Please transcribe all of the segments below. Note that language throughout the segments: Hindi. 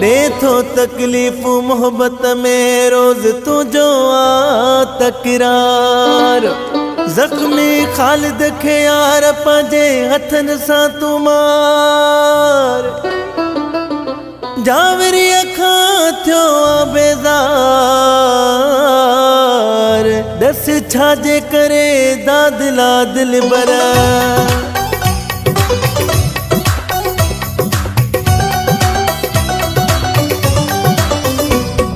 देखो तकलीफ मोहब्बत में रोज तुझो आ तकरार जख्मी खालिद खे यार पंहिंजे हथन सां तू मार जावरी अखां थियो बेज़ार दस छाजे करे दादला दिल बरा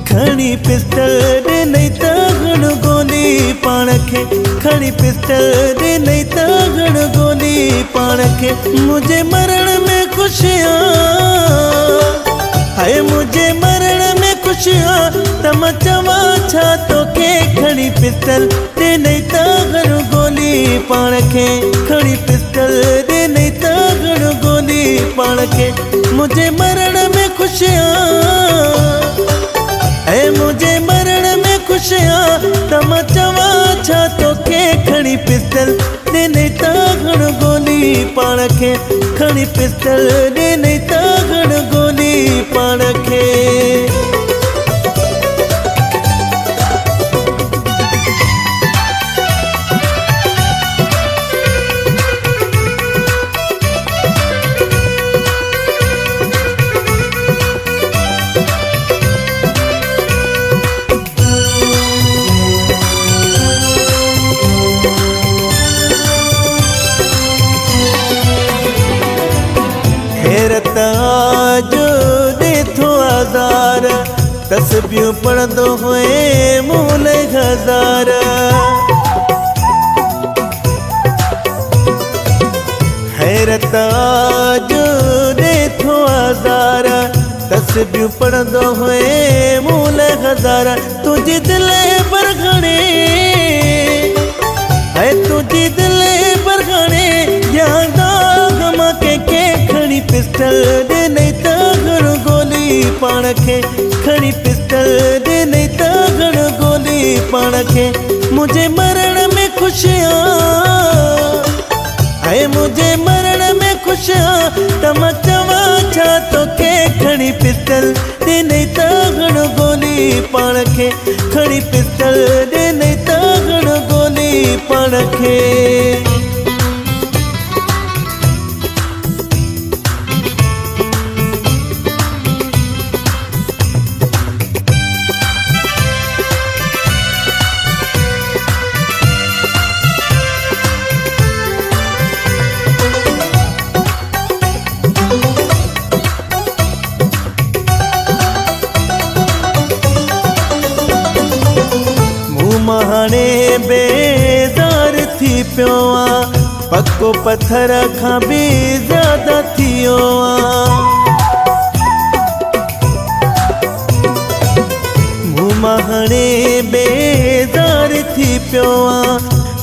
खणी पिस्टल रे नहीं त घण गोली पाण खे खणी पिस्टल रे नहीं त घण गोली पाण खे मुझे मरण में खुशियां हाय मुझे मरण में खुशियां तम चवा छा तोखे खणी पिस्टल रे नहीं त घण गोली पाण खे खणी पिस्टल रे नहीं त घण गोली पाण खे मुझे मरण में खुशियां ऐ मुझे मरण में खुशियां तम चवा छा तोखे खणी पिस्टल दे नहीं त घण गोली पाण खे खणी पिस्टल दे नहीं त घण गोली पाण खे जो देखो आज़ार तस्बीहूं पढ़ंदो हुए मूल हज़ार हैरत जो देखो आज़ार तस्बीहूं पढ़ंदो हुए मूल हज़ार तुझी दिल पर घणे है तुझी दिल पर घणे यादा गमा के खणी पिस्टल दे नहीं त घण गोली पाण खे खणी पिस्टल दे नहीं त घण गोली पाण खे मुझे मरण में खुशियां है मुझे मरण में खुशियां तम चवा छा तोखे खणी पिस्टल दे नहीं त घण गोली पाण खे खणी पिस्टल दे नहीं त घण गोली पाण खे हाणे बेज़ार थी पियो आं पक्को पत्थर खां बि ज़्यादा थी वियो आं मूं हाणे बेज़ार थी पियो आं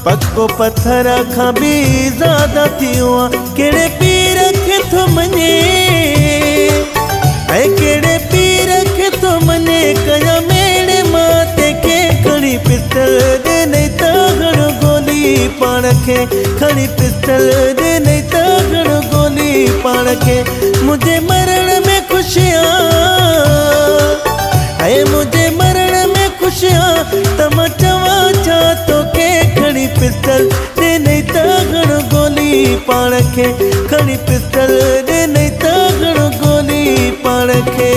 पक्को पत्थर खां बि ज़्यादा थी वियो आं कहिड़े पीर खे थो मञे ऐं कहिड़े पीर खे थो मञे कया मेड़े मां तंहिंखे खणी पिस्टल दे नहीं त घण गोली पाण खे खणी पिस्टल दे नहीं त घण गोली पाण खे मुझे मरण में खुशियां है मुझे मरण में खुशियां तम चवा छा तोखे खणी पिस्टल दे नहीं त घण गोली पाण खे खणी पिस्टल दे नहीं त घण गोली पाण खे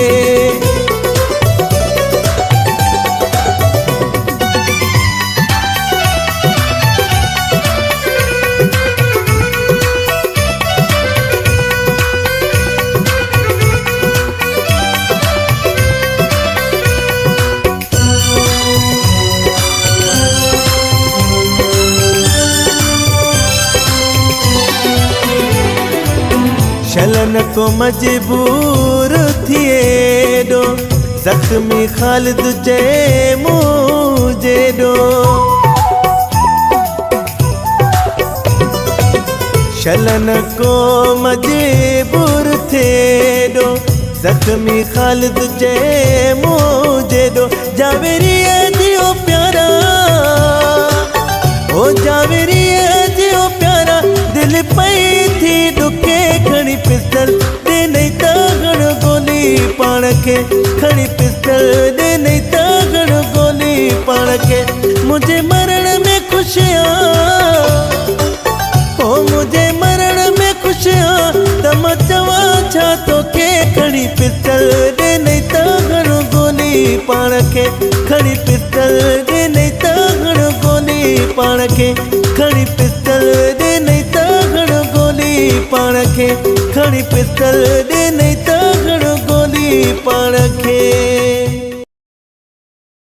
हलन को मजबूर थिए डो जख्मी खालिद चए मुझे डो शलन को मजबूर थे डो जख्मी खालिद चए मुझे डो जावेरी जियो प्यारा ओ जावेरी जियो प्यारा दिल पई थी डुके खड़ी पिस्तल दे नहीं त घण गोली पाण खे खड़ी पिस्तल दे नहीं त घण गोली पाण खे मुझे मरण में खुशियां ओ मुझे मरण में खुशियां तम चवा छा तो के खड़ी पिस्तल दे नहीं त घण गोली पाण खे खड़ी पिस्तल दे नहीं त घण गोली पाण खे खड़ी पिस्तल दे नहीं त घण गोली पाण खे खड़ी पिस्तल दे नहीं त घण गोली पाण खे